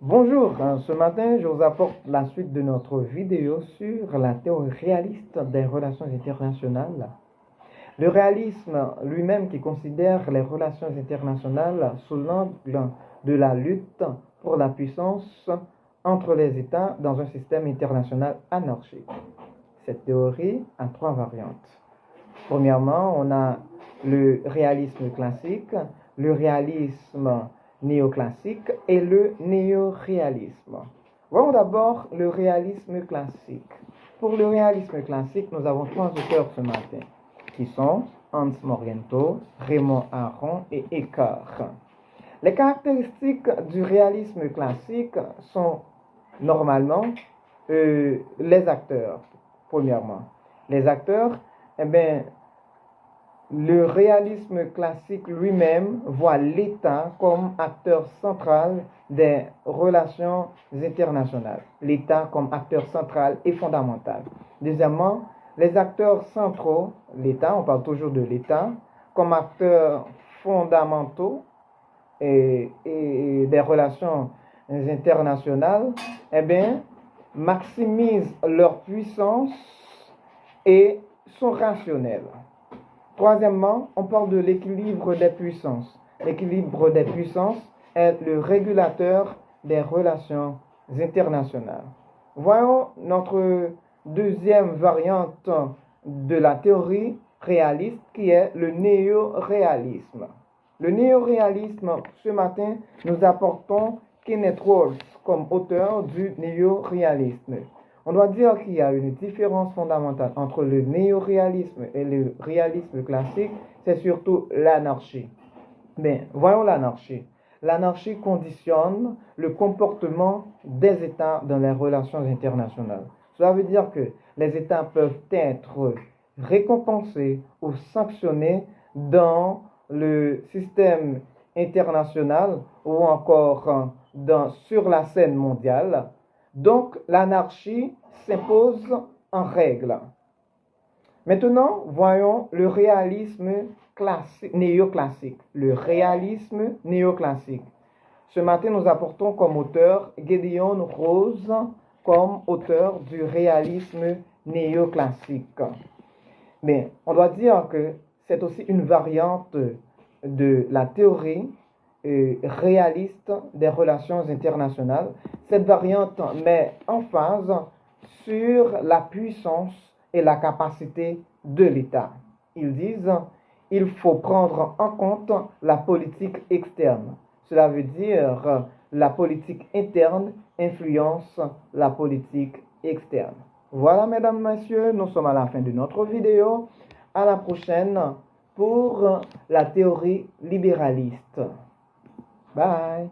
Bonjour, ce matin je vous apporte la suite de notre vidéo sur la théorie réaliste des relations internationales. Le réalisme lui-même qui considère les relations internationales sous l'angle de la lutte pour la puissance entre les États dans un système international anarchique. Cette théorie a trois variantes. Premièrement, on a le réalisme classique, le réalisme néoclassique et le néoréalisme. Voyons d'abord le réalisme classique. Pour le réalisme classique, nous avons trois auteurs ce matin, qui sont Hans Morgenthau, Raymond Aron et Eckhart. Les caractéristiques du réalisme classique sont normalement les acteurs, premièrement. Les acteurs, eh bien, le réalisme classique lui-même voit l'État comme acteur central des relations internationales. L'État comme acteur central et fondamental. Deuxièmement, les acteurs centraux, l'État, on parle toujours de l'État, comme acteurs fondamentaux et des relations internationales, eh bien, maximisent leur puissance et sont rationnels. Troisièmement, on parle de l'équilibre des puissances. L'équilibre des puissances est le régulateur des relations internationales. Voyons notre deuxième variante de la théorie réaliste qui est le néoréalisme. Le néoréalisme, ce matin, nous apportons Kenneth Rawls comme auteur du néoréalisme. On doit dire qu'il y a une différence fondamentale entre le néoréalisme et le réalisme classique, c'est surtout l'anarchie. Mais voyons l'anarchie. L'anarchie conditionne le comportement des États dans les relations internationales. Cela veut dire que les États peuvent être récompensés ou sanctionnés dans le système international ou encore sur la scène mondiale. Donc, l'anarchie s'impose en règle. Maintenant, voyons le réalisme néoclassique. Le réalisme néoclassique. Ce matin, nous apportons comme auteur Gideon Rose comme auteur du réalisme néoclassique. Mais on doit dire que c'est aussi une variante de la théorie réaliste des relations internationales. Cette variante met en phase sur la puissance et la capacité de l'État. Ils disent il faut prendre en compte la politique externe. Cela veut dire la politique interne influence la politique externe. Voilà, mesdames, messieurs, nous sommes à la fin de notre vidéo. À la prochaine pour la théorie libéraliste. Bye.